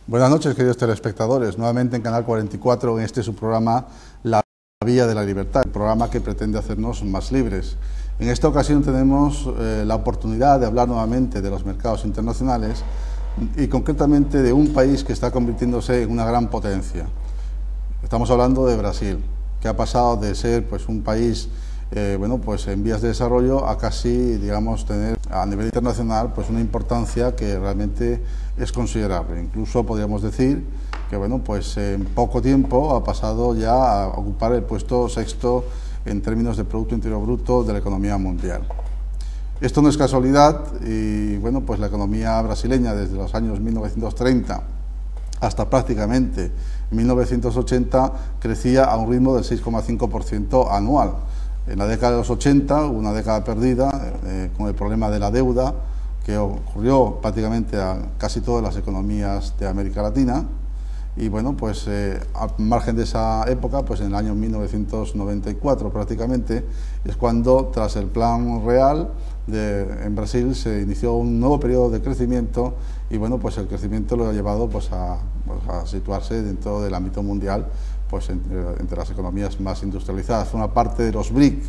Buenas noches, queridos telespectadores. Nuevamente en Canal 44, en este su programa La Vía de la Libertad, el programa que pretende hacernos más libres. En esta ocasión tenemos la oportunidad de hablar nuevamente de los mercados internacionales y concretamente de un país que está convirtiéndose en una gran potencia. Estamos hablando de Brasil, que ha pasado de ser un país en vías de desarrollo a casi, digamos, tener a nivel internacional una importancia que realmente es considerable. Incluso podríamos decir que en poco tiempo ha pasado ya a ocupar el puesto sexto en términos de Producto Interior Bruto de la economía mundial. Esto no es casualidad y la economía brasileña desde los años 1930 hasta prácticamente 1980 crecía a un ritmo del 6,5% anual. En la década de los 80, una década perdida con el problema de la deuda que ocurrió prácticamente a casi todas las economías de América Latina. Y al margen de esa época, en el año 1994 prácticamente, es cuando tras el Plan Real en Brasil se inició un nuevo periodo de crecimiento y el crecimiento lo ha llevado a situarse dentro del ámbito mundial, entre las economías más industrializadas. Forma parte de los BRIC,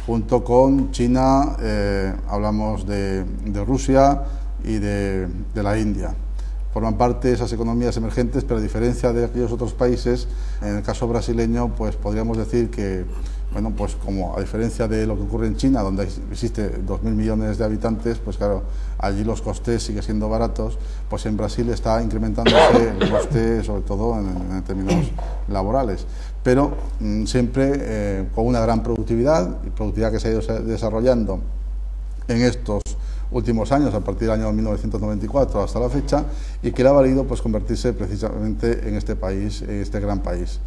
junto con China, hablamos de Rusia y de la India. Forman parte de esas economías emergentes, pero a diferencia de aquellos otros países, en el caso brasileño, podríamos decir que, como a diferencia de lo que ocurre en China, donde existe 2.000 millones de habitantes, claro, allí los costes siguen siendo baratos, en Brasil está incrementándose el coste, sobre todo en términos laborales, pero siempre con una gran productividad que se ha ido desarrollando en estos últimos años, a partir del año 1994 hasta la fecha, y que le ha valido convertirse precisamente en este país, en este gran país.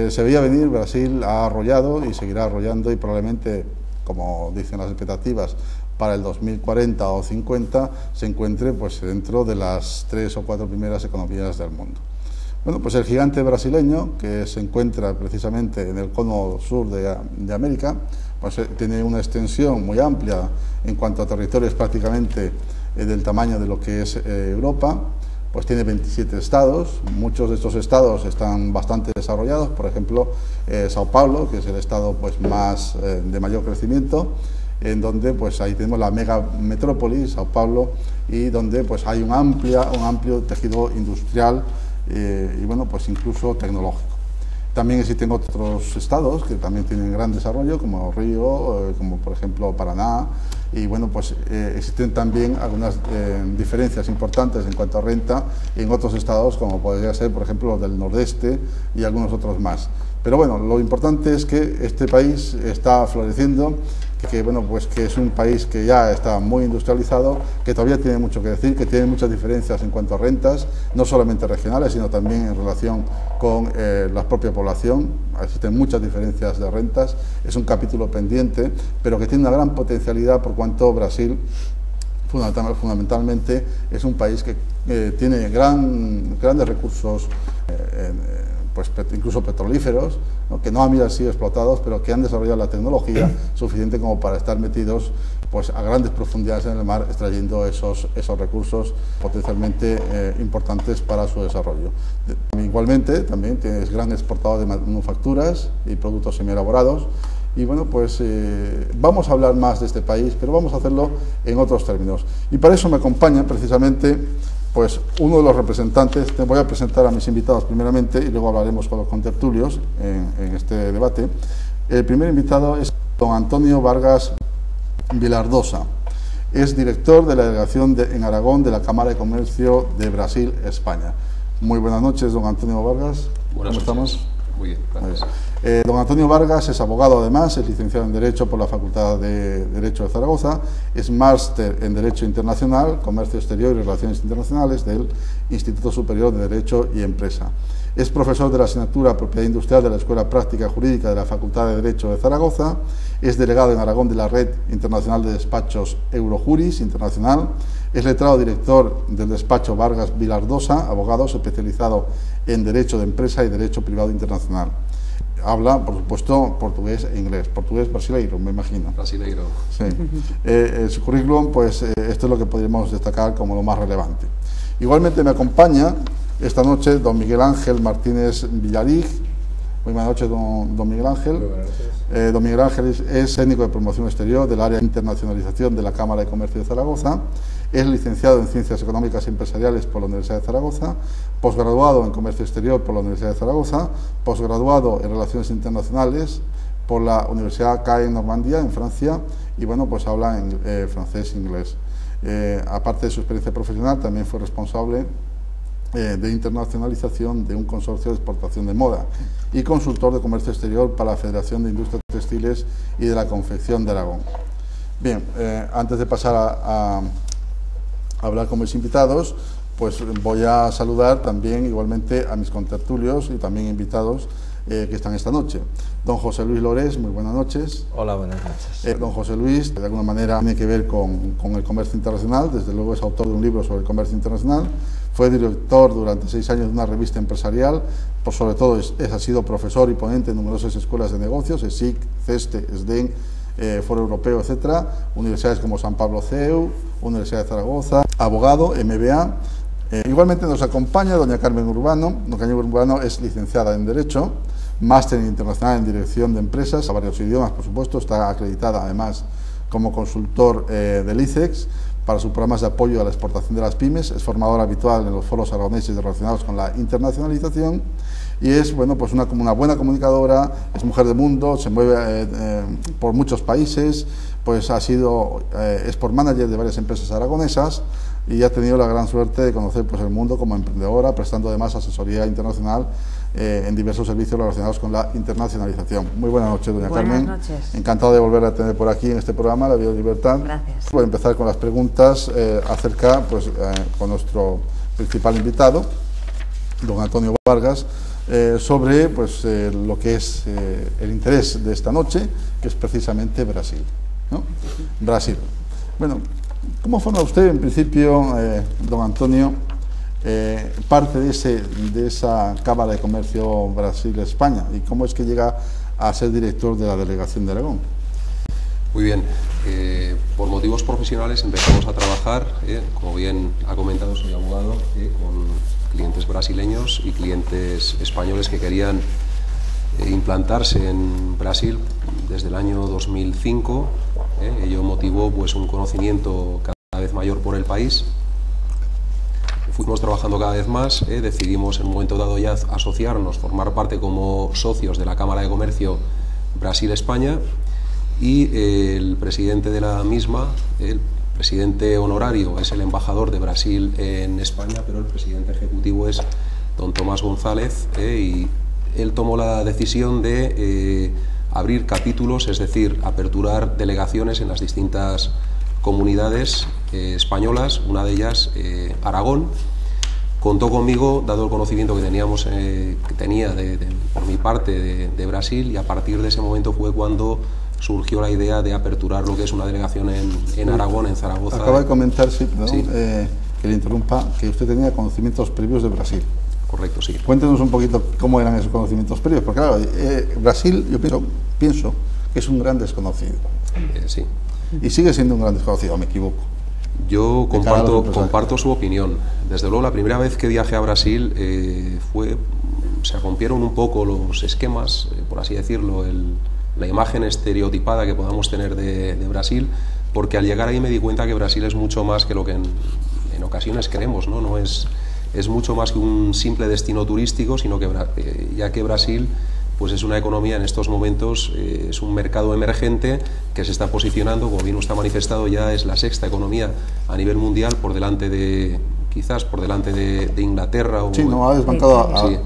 Se veía venir, Brasil ha arrollado y seguirá arrollando y probablemente, como dicen las expectativas, para el 2040 o 50 se encuentre dentro de las 3 o 4 primeras economías del mundo. El gigante brasileño, que se encuentra precisamente en el cono sur de América, tiene una extensión muy amplia en cuanto a territorios, prácticamente del tamaño de lo que es Europa. Tiene 27 estados, muchos de estos estados están bastante desarrollados, por ejemplo, Sao Paulo, que es el estado más de mayor crecimiento, en donde ahí tenemos la mega metrópolis, Sao Paulo, y donde hay un amplio tejido industrial incluso tecnológico. También existen otros estados que también tienen gran desarrollo, como Río, como por ejemplo Paraná, y existen también algunas diferencias importantes en cuanto a renta en otros estados, como podría ser por ejemplo los del nordeste y algunos otros más. Pero lo importante es que este país está floreciendo, que es un país que ya está muy industrializado, que todavía tiene mucho que decir, que tiene muchas diferencias en cuanto a rentas, no solamente regionales, sino también en relación con la propia población. Existen muchas diferencias de rentas, es un capítulo pendiente, pero que tiene una gran potencialidad por cuanto Brasil fundamentalmente es un país que tiene grandes recursos, incluso petrolíferos, ¿no?, que no han sido explotados, pero que han desarrollado la tecnología suficiente como para estar metidos a grandes profundidades en el mar, extrayendo esos recursos potencialmente importantes para su desarrollo. Igualmente, también es gran exportador de manufacturas y productos semielaborados. Y vamos a hablar más de este país, pero vamos a hacerlo en otros términos. Y para eso me acompaña precisamente uno de los representantes. Te voy a presentar a mis invitados primeramente y luego hablaremos con los contertulios en este debate. El primer invitado es don Antonio Vargas Vilardosa. Es director de la delegación en Aragón de la Cámara de Comercio de Brasil, España. Muy buenas noches, don Antonio Vargas. Buenas noches. ¿Cómo estamos? Muy bien, gracias. Don Antonio Vargas es abogado, además, es licenciado en Derecho por la Facultad de Derecho de Zaragoza, es máster en Derecho Internacional, Comercio Exterior y Relaciones Internacionales del Instituto Superior de Derecho y Empresa. Es profesor de la asignatura Propiedad Industrial de la Escuela Práctica Jurídica de la Facultad de Derecho de Zaragoza, es delegado en Aragón de la Red Internacional de Despachos Eurojuris Internacional, es letrado director del despacho Vargas Vilardosa, abogados especializado en Derecho de Empresa y Derecho Privado Internacional. Habla, por supuesto, portugués e inglés. Portugués brasileiro, me imagino. Brasileiro. Sí. Su currículum, esto es lo que podríamos destacar como lo más relevante. Igualmente me acompaña esta noche don Miguel Ángel Martínez Villarig. Muy buenas noches, don Miguel Ángel. Muy buenas noches. Don Miguel Ángel es técnico de promoción exterior del área de internacionalización de la Cámara de Comercio de Zaragoza. Es licenciado en Ciencias Económicas y Empresariales por la Universidad de Zaragoza, posgraduado en Comercio Exterior por la Universidad de Zaragoza, posgraduado en Relaciones Internacionales por la Universidad CAE en Normandía, en Francia, y bueno, pues habla en francés e inglés. Aparte de su experiencia profesional, también fue responsable de internacionalización de un consorcio de exportación de moda y consultor de comercio exterior para la Federación de Industrias Textiles y de la Confección de Aragón. Bien, antes de pasar a hablar con mis invitados, pues voy a saludar también igualmente a mis contertulios y también invitados que están esta noche. Don José Luis Lorés, muy buenas noches. Hola, buenas noches. Don José Luis, de alguna manera, tiene que ver con el comercio internacional, desde luego es autor de un libro sobre el comercio internacional, fue director durante 6 años de una revista empresarial, pues sobre todo ha sido profesor y ponente en numerosas escuelas de negocios, ESIC, CESTE, SDEN, Foro Europeo, etcétera, universidades como San Pablo CEU, Universidad de Zaragoza, abogado, MBA. Igualmente nos acompaña doña Carmen Urbano. Doña Carmen Urbano es licenciada en Derecho, máster internacional en Dirección de Empresas, a varios idiomas, por supuesto, está acreditada además como consultor del ICEX para sus programas de apoyo a la exportación de las pymes, es formadora habitual en los foros aragoneses relacionados con la internacionalización y es, bueno, pues una buena comunicadora, es mujer de mundo, se mueve por muchos países, pues ha sido export manager de varias empresas aragonesas y ha tenido la gran suerte de conocer pues el mundo como emprendedora, prestando además asesoría internacional en diversos servicios relacionados con la internacionalización. Muy buenas noches, doña Carmen. Buenas noches. Encantado de volver a tener por aquí en este programa, La Biolibertad. Gracias. Voy a empezar con las preguntas acerca, pues, con nuestro principal invitado, don Antonio Vargas, sobre pues, lo que es el interés de esta noche, que es precisamente Brasil, ¿no? Brasil. Bueno, ¿cómo forma usted, en principio, don Antonio, parte de esa Cámara de Comercio Brasil-España? ¿Y cómo es que llega a ser director de la Delegación de Aragón? Muy bien, por motivos profesionales empezamos a trabajar, como bien ha comentado, soy abogado, con clientes brasileños y clientes españoles que querían implantarse en Brasil desde el año 2005. Ello motivó pues, un conocimiento cada vez mayor por el país. Fuimos trabajando cada vez más, decidimos en un momento dado ya asociarnos, formar parte como socios de la Cámara de Comercio Brasil-España y el presidente de la misma, el presidente honorario es el embajador de Brasil en España, pero el presidente ejecutivo es don Tomás González y él tomó la decisión de abrir capítulos, es decir, aperturar delegaciones en las distintas comunidades españolas, una de ellas Aragón. Contó conmigo, dado el conocimiento que teníamos, que tenía por mi parte de Brasil, y a partir de ese momento fue cuando surgió la idea de aperturar lo que es una delegación en Aragón, en Zaragoza. Acaba de comentar, sí, perdón, Sí. Que le interrumpa, que usted tenía conocimientos previos de Brasil. Correcto, sí. Cuéntenos un poquito cómo eran esos conocimientos previos, porque claro, Brasil, yo pienso que es un gran desconocido. Sí. Y sigue siendo un gran desconocido, me equivoco. Yo De cara a los empresarios. comparto su opinión. Desde luego, la primera vez que viajé a Brasil se rompieron un poco los esquemas, por así decirlo, la imagen estereotipada que podamos tener de Brasil, porque al llegar ahí me di cuenta que Brasil es mucho más que lo que en ocasiones creemos, ¿no? No es mucho más que un simple destino turístico, sino que ya que Brasil pues es una economía en estos momentos, es un mercado emergente que se está posicionando, como bien está manifestado, ya es la 6ª economía a nivel mundial, quizás por delante de Inglaterra. Sí, no, ha desbancado Sí.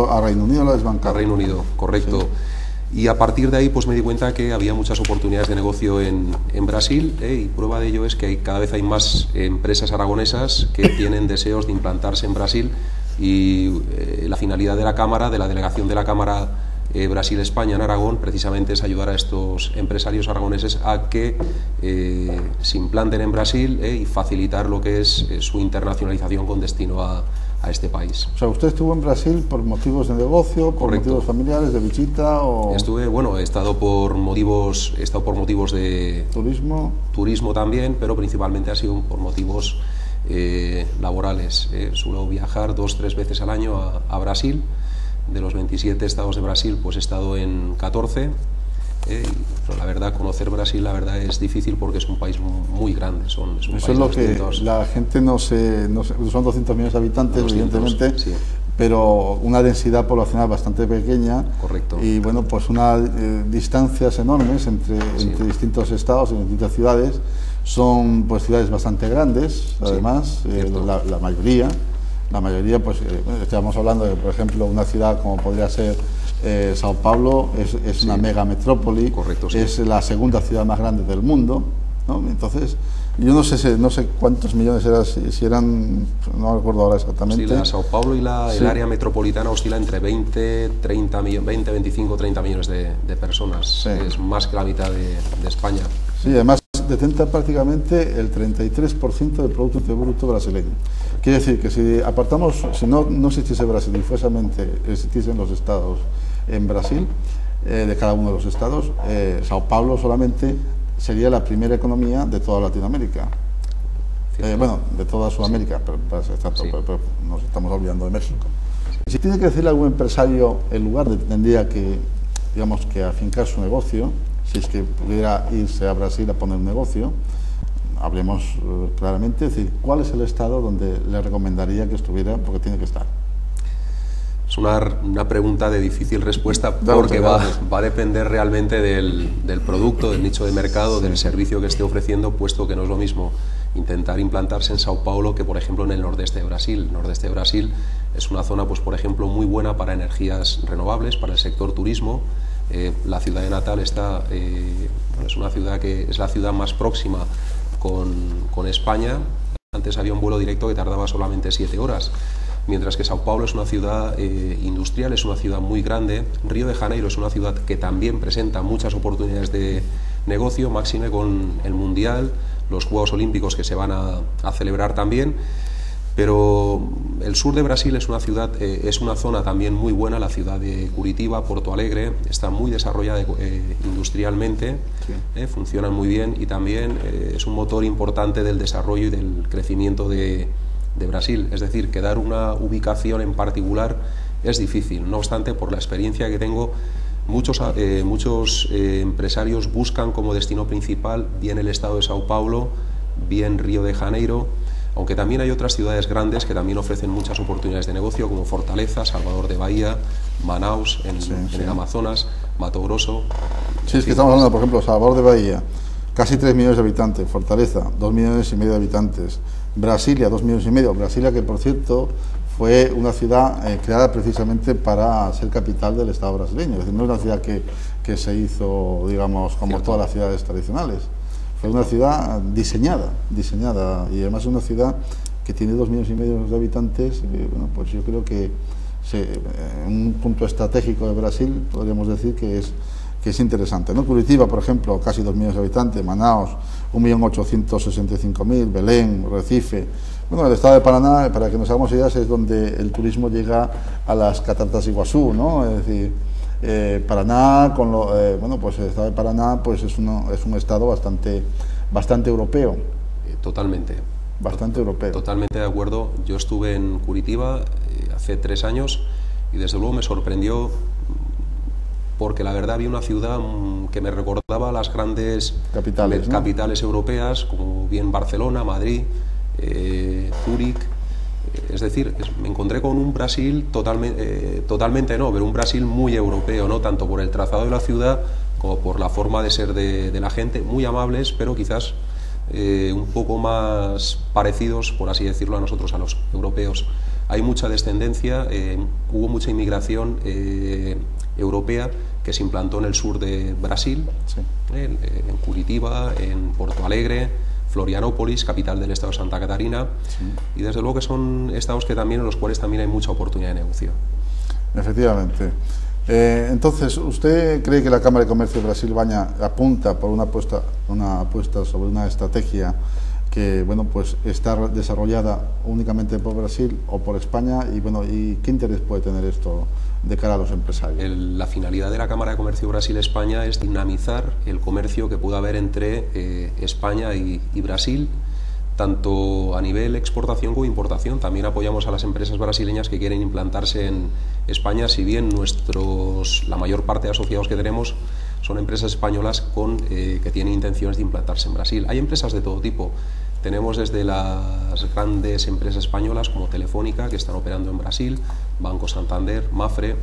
a Reino Unido, la ha desbancado. A Reino Unido, correcto. Sí. Y a partir de ahí pues me di cuenta que había muchas oportunidades de negocio en Brasil, y prueba de ello es que cada vez hay más empresas aragonesas que tienen deseos de implantarse en Brasil, y la finalidad de la Cámara, de la delegación de la Cámara Brasil-España en Aragón, precisamente es ayudar a estos empresarios aragoneses a que se implanten en Brasil y facilitar lo que es su internacionalización con destino a este país. O sea, ¿usted estuvo en Brasil por motivos de negocio, por Correcto. motivos familiares, de visita o...? He estado por motivos de turismo también, pero principalmente ha sido por motivos laborales. Suelo viajar 2-3 veces al año a Brasil. De los 27 estados de Brasil, pues he estado en 14. Pero la verdad, conocer Brasil, la verdad, es difícil porque es un país muy grande. Es un Eso país es lo de que la gente no se, son 200 millones de habitantes, 200, evidentemente, sí. Pero una densidad poblacional bastante pequeña. Correcto. Y bueno, pues unas distancias enormes entre distintos estados y distintas ciudades. Son pues ciudades bastante grandes, además, la mayoría. La mayoría, pues, estamos hablando de, por ejemplo, una ciudad como podría ser Sao Paulo, es una mega metrópoli. Correcto, sí. Es la segunda ciudad más grande del mundo, ¿no? Entonces, yo no sé cuántos millones eran, si eran, no recuerdo ahora exactamente. Sí, la Sao Paulo y el área metropolitana oscila entre 20, 25, 30 millones de personas. Sí. Es más que la mitad de España. Sí, además detenta prácticamente el 33% del Producto Interior Bruto brasileño. Quiere decir que si apartamos, si no existiese Brasil y existiesen los estados en Brasil, de cada uno de los estados, Sao Paulo solamente sería la primera economía de toda Latinoamérica. Bueno, de toda Sudamérica, pero nos estamos olvidando de México. Si tiene que decirle a algún empresario el lugar donde tendría que, digamos, que afincar su negocio, si es que pudiera irse a Brasil a poner un negocio, hablemos claramente, es decir, ¿cuál es el estado donde le recomendaría que estuviera, porque tiene que estar? Es una pregunta de difícil respuesta porque va a depender realmente del producto, del nicho de mercado, del servicio que esté ofreciendo, puesto que no es lo mismo intentar implantarse en Sao Paulo que, por ejemplo, en el nordeste de Brasil. El nordeste de Brasil es una zona, pues, por ejemplo, muy buena para energías renovables, para el sector turismo. La ciudad de Natal es una ciudad que es la ciudad más próxima con España. Antes había un vuelo directo que tardaba solamente 7 horas. Mientras que Sao Paulo es una ciudad industrial, es una ciudad muy grande. Río de Janeiro es una ciudad que también presenta muchas oportunidades de negocio, máxime con el Mundial, los Juegos Olímpicos que se van a celebrar también. Pero el sur de Brasil es una ciudad, es una zona también muy buena, la ciudad de Curitiba, Porto Alegre, está muy desarrollada industrialmente, funcionan muy bien y también es un motor importante del desarrollo y del crecimiento de Brasil. Es decir, que dar una ubicación en particular es difícil. No obstante, por la experiencia que tengo, muchos empresarios buscan como destino principal bien el estado de Sao Paulo, bien Río de Janeiro, aunque también hay otras ciudades grandes que también ofrecen muchas oportunidades de negocio, como Fortaleza, Salvador de Bahía, Manaus en el Amazonas, Mato Grosso. Sí, es que estamos hablando, por ejemplo, Salvador de Bahía, casi 3 millones de habitantes, Fortaleza, 2,5 millones de habitantes, Brasilia, 2,5 millones, Brasilia, que por cierto fue una ciudad creada precisamente para ser capital del Estado brasileño, es decir, no es una ciudad que se hizo, digamos, como todas las ciudades tradicionales. Fue una ciudad diseñada, y además es una ciudad que tiene 2,5 millones de habitantes. Bueno, pues yo creo que en un punto estratégico de Brasil podríamos decir que es interesante, ¿no? Curitiba, por ejemplo, casi 2 millones de habitantes, Manaus, 1.865.000, Belén, Recife. Bueno, el estado de Paraná, para que nos hagamos ideas, es donde el turismo llega a las cataratas Iguazú, ¿no? Es decir, Paraná, bueno, pues el estado de Paraná pues es un estado bastante europeo. Totalmente. Bastante europeo. Totalmente de acuerdo. Yo estuve en Curitiba hace 3 años y desde luego me sorprendió porque la verdad vi una ciudad que me recordaba a las grandes capitales europeas, como bien Barcelona, Madrid, Zúrich. Es decir, me encontré con un Brasil totalmente no, pero un Brasil muy europeo, ¿no? Tanto por el trazado de la ciudad como por la forma de ser de la gente, muy amables, pero quizás un poco más parecidos, por así decirlo, a nosotros, a los europeos. Hay mucha descendencia, hubo mucha inmigración europea que se implantó en el sur de Brasil, en Curitiba, en Porto Alegre, Florianópolis, capital del estado de Santa Catarina, y desde luego que son estados en los cuales también hay mucha oportunidad de negocio. Efectivamente. Entonces, ¿usted cree que la Cámara de Comercio de Brasil-Baña apunta por una apuesta sobre una estrategia que, bueno, pues está desarrollada únicamente por Brasil o por España? Y bueno, ¿y qué interés puede tener esto de cara a los empresarios? La finalidad de la Cámara de Comercio Brasil-España es dinamizar el comercio que pueda haber entre España y Brasil, tanto a nivel exportación como importación. También apoyamos a las empresas brasileñas que quieren implantarse en España, si bien la mayor parte de asociados que tenemos son empresas españolas que tienen intenciones de implantarse en Brasil. Hay empresas de todo tipo. Tenemos desde las grandes empresas españolas como Telefónica, que están operando en Brasil, Banco Santander, Mapfre,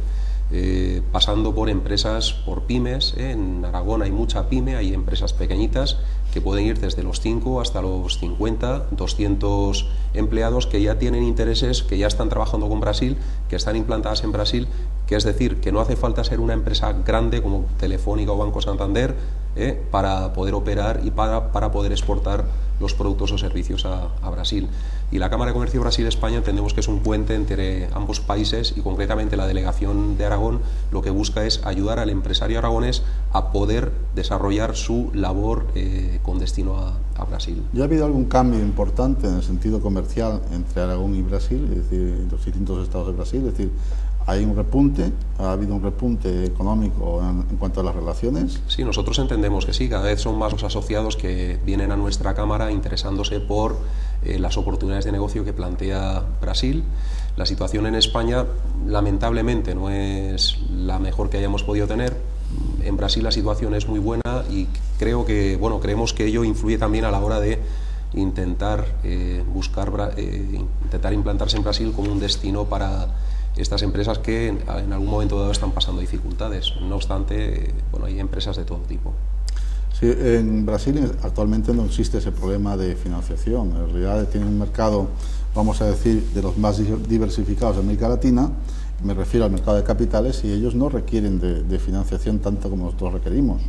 pasando por empresas, por pymes. En Aragón hay mucha pyme, hay empresas pequeñitas que pueden ir desde los 5 hasta los 50, 200 empleados que ya tienen intereses, que ya están trabajando con Brasil, que están implantadas en Brasil, que es decir, que no hace falta ser una empresa grande como Telefónica o Banco Santander para poder operar y para poder exportar los productos o servicios a Brasil. Y la Cámara de Comercio Brasil-España entendemos que es un puente entre ambos países, y concretamente la Delegación de Aragón lo que busca es ayudar al empresario aragonés a poder desarrollar su labor con destino a Brasil. ¿Ya ha habido algún cambio importante en el sentido comercial entre Aragón y Brasil, es decir, los distintos estados de Brasil? Es decir, ¿hay un repunte? ¿Ha habido un repunte económico en cuanto a las relaciones? Sí, nosotros entendemos que sí. Cada vez son más los asociados que vienen a nuestra Cámara interesándose por las oportunidades de negocio que plantea Brasil. La situación en España, lamentablemente, no es la mejor que hayamos podido tener. En Brasil la situación es muy buena y creemos que ello influye también a la hora de intentar intentar implantarse en Brasil como un destino para estas empresas que en algún momento dado están pasando dificultades. No obstante, hay empresas de todo tipo. Sí, en Brasil actualmente no existe ese problema de financiación. En realidad tiene un mercado, vamos a decir, de los más diversificados de América Latina. Me refiero al mercado de capitales, y ellos no requieren de financiación tanto como nosotros requerimos.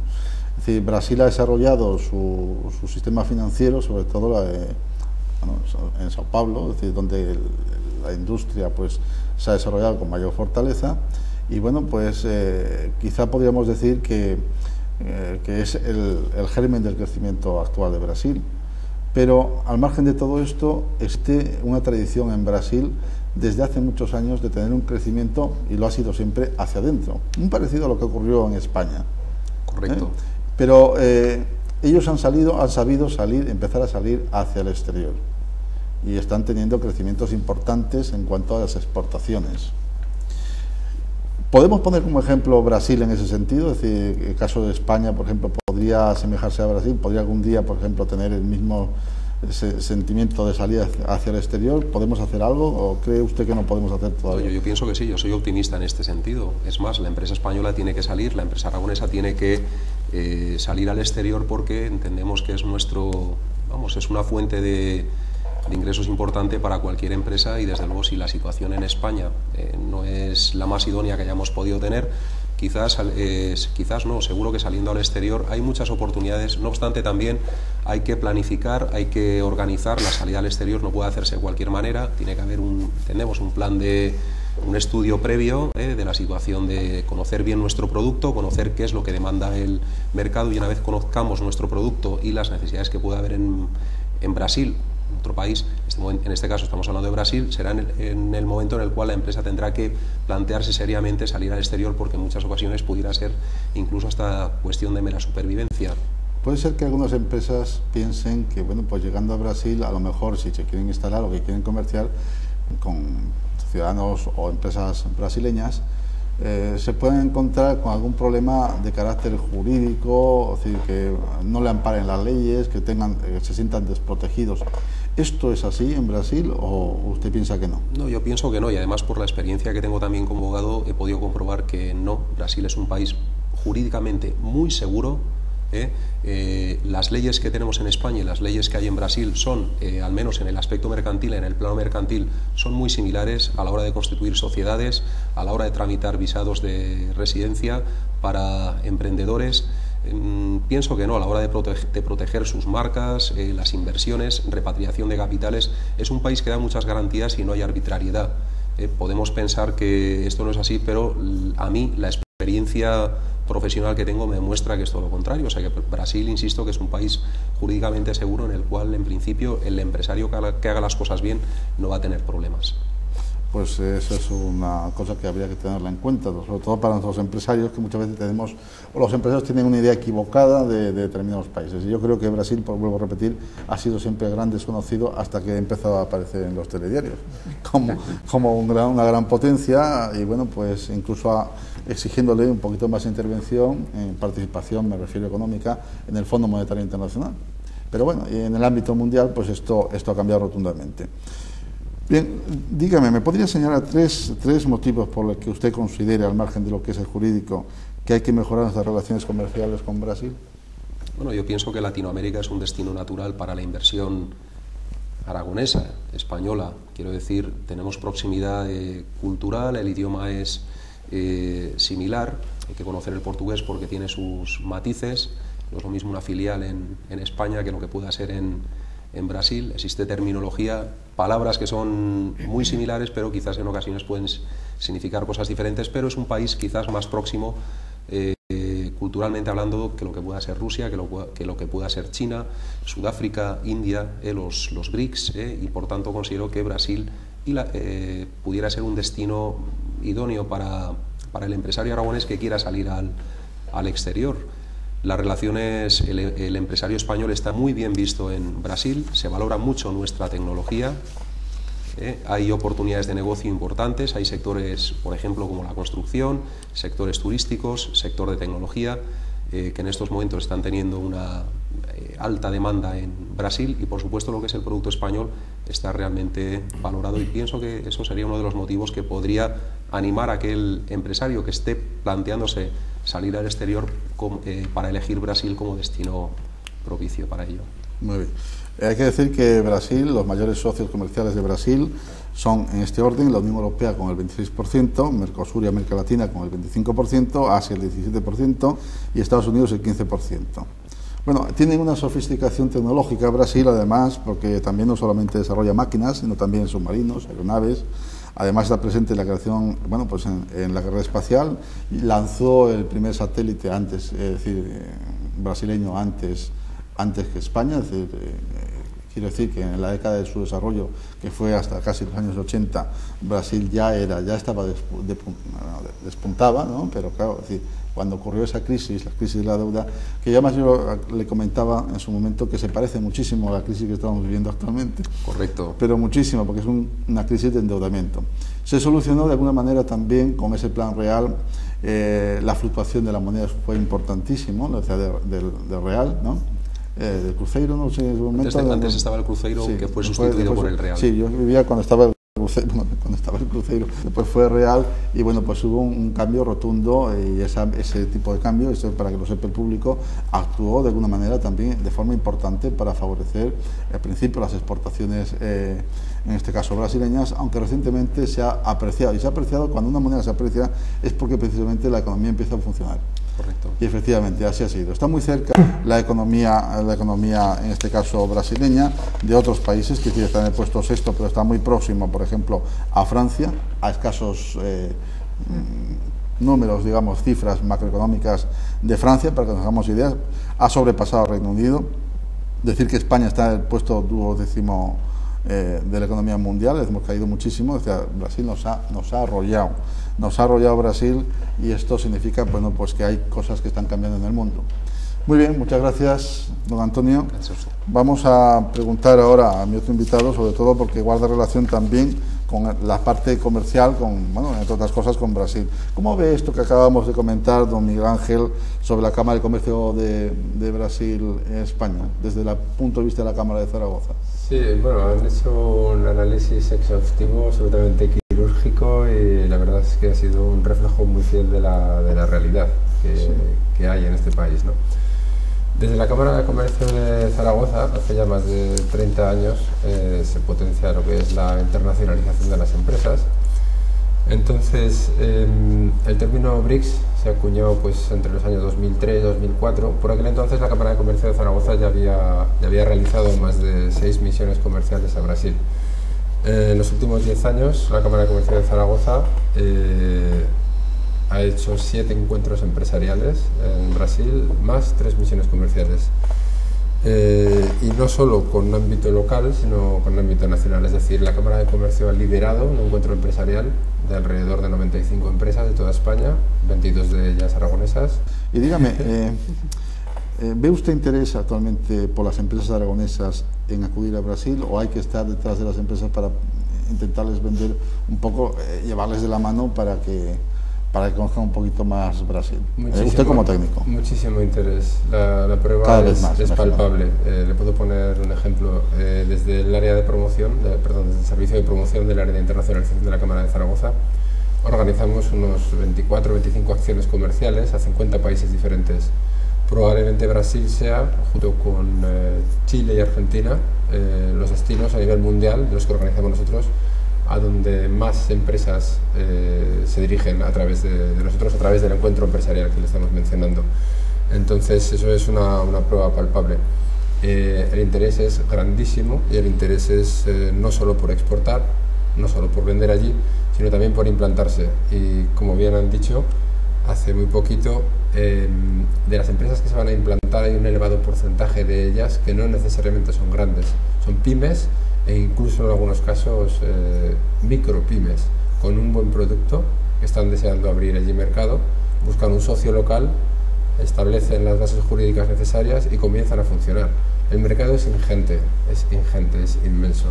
Es decir, Brasil ha desarrollado su sistema financiero, sobre todo en Sao Paulo, es decir, donde la industria pues se ha desarrollado con mayor fortaleza, y quizá podríamos decir que es el germen del crecimiento actual de Brasil. Pero al margen de todo esto, existe una tradición en Brasil desde hace muchos años de tener un crecimiento, y lo ha sido siempre, hacia adentro, muy parecido a lo que ocurrió en España. Correcto. Pero ellos han sabido empezar a salir hacia el exterior, y están teniendo crecimientos importantes en cuanto a las exportaciones. ¿Podemos poner como ejemplo Brasil en ese sentido? Es decir, el caso de España, por ejemplo, ¿podría asemejarse a Brasil? ¿Podría algún día, por ejemplo, tener el mismo sentimiento de salida hacia el exterior? ¿Podemos hacer algo, o cree usted que no podemos hacer todavía? Yo pienso que sí, yo soy optimista en este sentido. Es más, la empresa española tiene que salir, la empresa aragonesa tiene que salir al exterior, porque entendemos que es una fuente de ingresos importante para cualquier empresa, y desde luego si la situación en España no es la más idónea que hayamos podido tener, quizás no, seguro que saliendo al exterior hay muchas oportunidades. No obstante, también hay que planificar, hay que organizar. La salida al exterior no puede hacerse de cualquier manera, tiene que haber un plan un estudio previo de la situación, de conocer bien nuestro producto, conocer qué es lo que demanda el mercado, y una vez conozcamos nuestro producto y las necesidades que puede haber en Brasil, otro país, en este caso estamos hablando de Brasil, será en el momento en el cual la empresa tendrá que plantearse seriamente salir al exterior, porque en muchas ocasiones pudiera ser incluso hasta cuestión de mera supervivencia. Puede ser que algunas empresas piensen que, llegando a Brasil, a lo mejor si se quieren instalar o que quieren comerciar con ciudadanos o empresas brasileñas, se pueden encontrar con algún problema de carácter jurídico, es decir, que no le amparen las leyes, que se sientan desprotegidos. ¿Esto es así en Brasil, o usted piensa que no? No, yo pienso que no, y además por la experiencia que tengo también como abogado he podido comprobar que no. Brasil es un país jurídicamente muy seguro. Las leyes que tenemos en España y las leyes que hay en Brasil son, al menos en el aspecto mercantil, en el plano mercantil, son muy similares a la hora de constituir sociedades, a la hora de tramitar visados de residencia para emprendedores. Pienso que no, a la hora de proteger sus marcas, las inversiones, repatriación de capitales. Es un país que da muchas garantías y no hay arbitrariedad. Podemos pensar que esto no es así, pero a mí la experiencia profesional que tengo me demuestra que es todo lo contrario. O sea, que Brasil, insisto, que es un país jurídicamente seguro, en el cual en principio el empresario que haga las cosas bien no va a tener problemas. pues eso es una cosa que habría que tenerla en cuenta, sobre todo para nuestros empresarios, que muchas veces tenemos, o los empresarios tienen una idea equivocada de determinados países. Y yo creo que Brasil, pues vuelvo a repetir, ha sido siempre el gran desconocido hasta que empezó a aparecer en los telediarios como una gran potencia, y bueno, pues incluso exigiéndole un poquito más de intervención, en participación, me refiero económica, en el Fondo Monetario Internacional. Pero bueno, y en el ámbito mundial, pues esto ha cambiado rotundamente. Bien, dígame, ¿me podría señalar tres motivos por los que usted considere, al margen de lo que es el jurídico, que hay que mejorar nuestras relaciones comerciales con Brasil? Bueno, yo pienso que Latinoamérica es un destino natural para la inversión aragonesa, española. Quiero decir, tenemos proximidad cultural, el idioma es similar, hay que conocer el portugués porque tiene sus matices, no es lo mismo una filial en España que lo que pueda ser en Brasil. Existe terminología, palabras que son muy similares, pero quizás en ocasiones pueden significar cosas diferentes, pero es un país quizás más próximo culturalmente hablando que lo que pueda ser Rusia, que lo que pueda ser China, Sudáfrica, India, los BRICS, y por tanto considero que Brasil pudiera ser un destino idóneo para el empresario aragonés que quiera salir al exterior. Las relaciones, el empresario español está muy bien visto en Brasil, se valora mucho nuestra tecnología, hay oportunidades de negocio importantes, hay sectores, por ejemplo, como la construcción, sectores turísticos, sector de tecnología, que en estos momentos están teniendo una alta demanda en Brasil, y por supuesto lo que es el producto español está realmente valorado, y pienso que eso sería uno de los motivos que podría animar a aquel empresario que esté planteándose salir al exterior para elegir Brasil como destino propicio para ello. Muy bien. Hay que decir que Brasil, los mayores socios comerciales de Brasil son en este orden: la Unión Europea con el 26%, Mercosur y América Latina con el 25%, Asia el 17% y Estados Unidos el 15%. Bueno, tienen una sofisticación tecnológica Brasil, además, porque también no solamente desarrolla máquinas, sino también submarinos, aeronaves. Además está presente en la creación, bueno, pues en la carrera espacial, lanzó el primer satélite antes, es decir, brasileño antes que España, es decir, quiero decir que en la década de su desarrollo, que fue hasta casi los años 80, Brasil ya estaba despuntaba, ¿no? Pero claro, es decir, cuando ocurrió esa crisis, la crisis de la deuda, que ya más yo le comentaba en su momento que se parece muchísimo a la crisis que estamos viviendo actualmente. Correcto. Pero muchísimo, porque es una crisis de endeudamiento. Se solucionó de alguna manera también con ese plan real. La fluctuación de la moneda fue importantísimo, o sea, del real, ¿no? Del cruceiro, no sé, en su momento. Antes estaba el cruceiro, sí, que fue sustituido por el real. Sí, yo vivía cuando estaba el cruceiro, después fue real, y bueno, pues hubo un cambio rotundo, y ese tipo de cambio, esto para que lo sepa el público, actuó de alguna manera también de forma importante para favorecer al principio las exportaciones, en este caso brasileñas, aunque recientemente se ha apreciado, y se ha apreciado cuando una moneda se aprecia es porque precisamente la economía empieza a funcionar. Correcto. Y efectivamente así ha sido. Está muy cerca la economía en este caso brasileña de otros países que están en el puesto sexto, pero está muy próximo, por ejemplo, a Francia, a escasos números, digamos, cifras macroeconómicas de Francia, para que nos hagamos ideas. Ha sobrepasado al Reino Unido. Decir que España está en el puesto 12º de la economía mundial, hemos caído muchísimo. O sea, Brasil nos ha arrollado Brasil, y esto significa, bueno, pues que hay cosas que están cambiando en el mundo. Muy bien, muchas gracias, don Antonio. Gracias a usted. Vamos a preguntar ahora a mi otro invitado, sobre todo porque guarda relación también con la parte comercial, bueno, entre otras cosas, con Brasil. ¿Cómo ve esto que acabamos de comentar, don Miguel Ángel, sobre la Cámara de Comercio de Brasil en España, desde el punto de vista de la Cámara de Zaragoza? Sí, bueno, han hecho un análisis exhaustivo, absolutamente quirúrgico, y la verdad es que ha sido un reflejo muy fiel de la realidad que hay en este país, ¿no? Desde la Cámara de Comercio de Zaragoza, hace ya más de 30 años, se potencia lo que es la internacionalización de las empresas. Entonces, el término BRICS se acuñó pues entre los años 2003 y 2004. Por aquel entonces la Cámara de Comercio de Zaragoza ya había realizado más de 6 misiones comerciales a Brasil. En los últimos 10 años la Cámara de Comercio de Zaragoza ha hecho 7 encuentros empresariales en Brasil, más 3 misiones comerciales. y no solo con un ámbito local, sino con un ámbito nacional. Es decir, la Cámara de Comercio ha liderado un encuentro empresarial de alrededor de 95 empresas de toda España, 22 de ellas aragonesas. Y dígame, ¿ve usted interés actualmente por las empresas aragonesas en acudir a Brasil, o hay que estar detrás de las empresas para intentarles vender un poco, llevarles de la mano para que conozcan un poquito más Brasil? Usted como técnico. Muchísimo interés. La prueba es palpable. Le puedo poner un ejemplo. Desde el área de promoción, desde el servicio de promoción del área de internacionalización de la Cámara de Zaragoza, organizamos unos 24 o 25 acciones comerciales a 50 países diferentes. Probablemente Brasil sea, junto con Chile y Argentina, los destinos a nivel mundial de los que organizamos nosotros, a donde más empresas se dirigen a través de nosotros, a través del encuentro empresarial que le estamos mencionando. Entonces eso es una prueba palpable. El interés es grandísimo, y el interés es no solo por exportar, no solo por vender allí, sino también por implantarse. Y como bien han dicho, hace muy poquito, de las empresas que se van a implantar hay un elevado porcentaje de ellas que no necesariamente son grandes, son pymes, e incluso en algunos casos micropymes con un buen producto que están deseando abrir allí mercado, buscan un socio local, establecen las bases jurídicas necesarias y comienzan a funcionar. El mercado es ingente, es inmenso.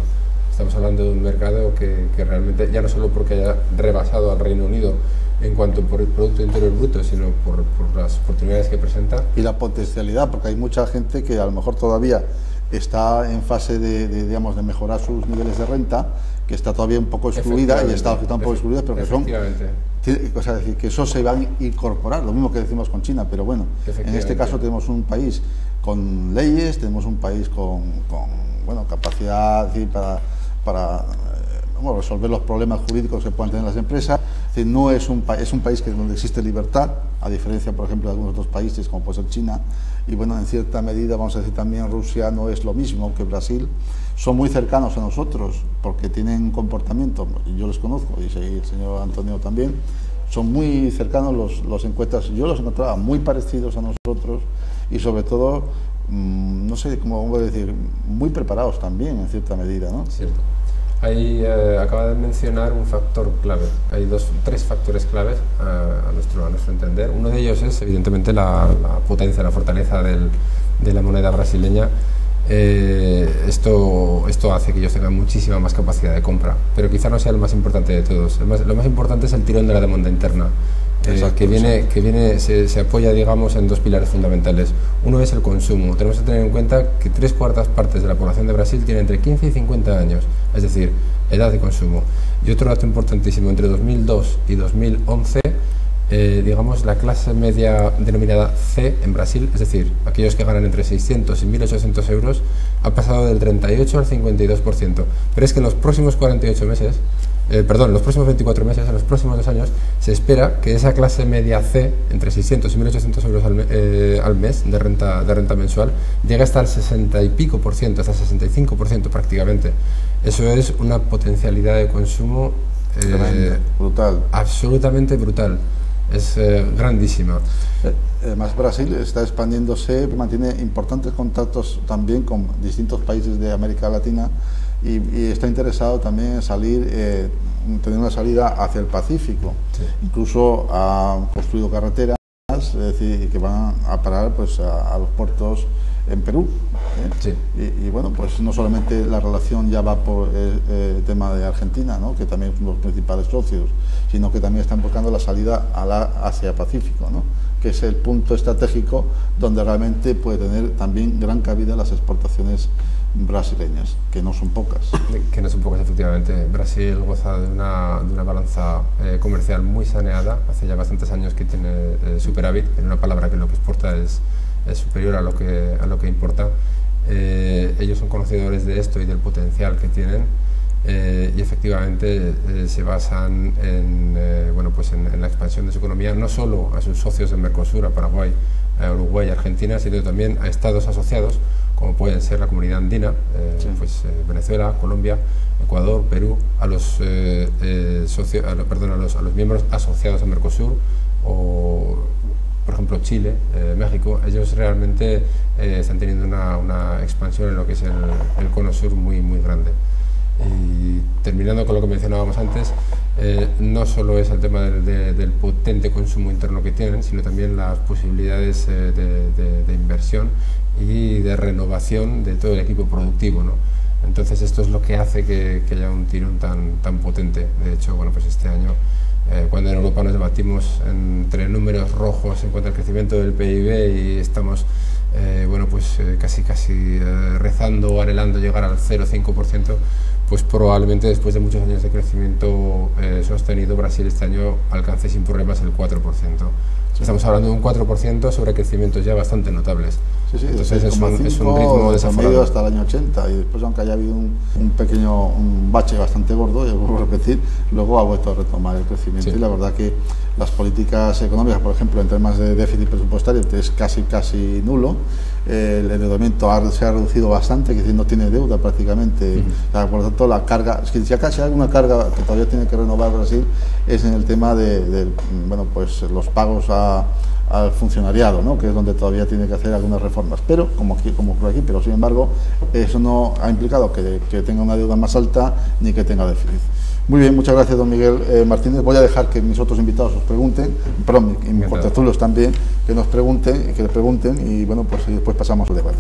Estamos hablando de un mercado que realmente, ya no solo porque haya rebasado al Reino Unido en cuanto por el Producto Interior Bruto, sino por las oportunidades que presenta. Y la potencialidad, porque hay mucha gente que a lo mejor todavía está en fase de mejorar sus niveles de renta, que está todavía un poco excluida, y está un poco excluida, pero que son... O sea, decir, que eso se va a incorporar, lo mismo que decimos con China, pero bueno, en este caso tenemos un país con leyes, tenemos un país con capacidad, decir, para resolver los problemas jurídicos que puedan tener las empresas. Es decir, no es un país donde existe libertad, a diferencia, por ejemplo, de algunos otros países como puede ser China, y bueno, en cierta medida, vamos a decir también, Rusia no es lo mismo que Brasil. Son muy cercanos a nosotros porque tienen un comportamiento, y yo los conozco, y el señor Antonio también, son muy cercanos los encuestas. Yo los encontraba muy parecidos a nosotros, y sobre todo, no sé cómo voy a decir, muy preparados también en cierta medida, ¿no? Cierto. Ahí acaba de mencionar un factor clave. Hay tres factores claves a nuestro entender. Uno de ellos es evidentemente la potencia, la fortaleza de la moneda brasileña. Esto hace que ellos tengan muchísima más capacidad de compra, pero quizá no sea lo más importante de todos. Lo más importante es el tirón de la demanda interna. Se apoya, digamos, en dos pilares fundamentales. Uno es el consumo. Tenemos que tener en cuenta que 3/4 partes de la población de Brasil tiene entre 15 y 50 años, es decir, edad de consumo. Y otro dato importantísimo, entre 2002 y 2011, digamos, la clase media denominada C en Brasil, es decir, aquellos que ganan entre 600 y 1.800 euros, ha pasado del 38 al 52%. Pero es que en los próximos 48 meses, en los próximos 24 meses, en los próximos 2 años, se espera que esa clase media C, entre 600 y 1.800 euros al mes de renta mensual, llegue hasta el 60 y pico por ciento, hasta el 65% prácticamente. Eso es una potencialidad de consumo brutal, absolutamente brutal. Es grandísima. Además, Brasil está expandiéndose, mantiene importantes contactos también con distintos países de América Latina, y está interesado también en tener una salida hacia el Pacífico. Sí. Incluso ha construido carreteras, es decir, que van a parar pues a los puertos en Perú. Sí. Y bueno, pues no solamente la relación ya va por el tema de Argentina, ¿no?, que también son los principales socios, sino que también están buscando la salida hacia Pacífico, ¿no?, que es el punto estratégico donde realmente puede tener también gran cabida las exportaciones brasileñas, que no son pocas. Que no son pocas, efectivamente. Brasil goza de una balanza comercial muy saneada. Hace ya bastantes años que tiene superávit, en una palabra que lo que exporta es superior a lo que importa. Ellos son conocedores de esto y del potencial que tienen, y efectivamente se basan en la expansión de su economía, no solo a sus socios en Mercosur, a Paraguay, a Uruguay y Argentina, sino también a estados asociados como pueden ser la Comunidad Andina, Venezuela, Colombia, Ecuador, Perú, a los miembros asociados a Mercosur, o por ejemplo Chile, México, ellos realmente están teniendo una expansión en lo que es el cono sur muy grande. Y terminando con lo que mencionábamos antes, no solo es el tema del potente consumo interno que tienen, sino también las posibilidades de inversión y de renovación de todo el equipo productivo, ¿no? Entonces esto es lo que hace que haya un tirón tan potente. De hecho, bueno, pues este año, cuando en Europa nos debatimos entre números rojos en cuanto al crecimiento del PIB y estamos bueno, pues casi rezando o anhelando llegar al 0,5%, pues probablemente después de muchos años de crecimiento sostenido, Brasil este año alcance sin problemas el 4%. Estamos hablando de un 4% sobre crecimientos ya bastante notables. Sí, entonces es un ritmo desaforado hasta el año 80, y después, aunque haya habido un bache bastante gordo, yo vuelvo a repetir, luego ha vuelto a retomar el crecimiento. Sí. Y la verdad que las políticas económicas, por ejemplo, en temas de déficit presupuestario, es casi nulo. El endeudamiento se ha reducido bastante, que no tiene deuda prácticamente. Por lo tanto, la carga, es que si acaso hay alguna carga que todavía tiene que renovar Brasil, es en el tema de bueno, pues los pagos al funcionariado, ¿no? Que es donde todavía tiene que hacer algunas reformas, pero como por aquí, pero sin embargo eso no ha implicado que tenga una deuda más alta ni que tenga déficit. Muy bien, muchas gracias, don Miguel Martínez. Voy a dejar que mis otros invitados os pregunten, perdón, y mis contertulios también, que nos pregunten, que les pregunten, y bueno, pues después pasamos al debate.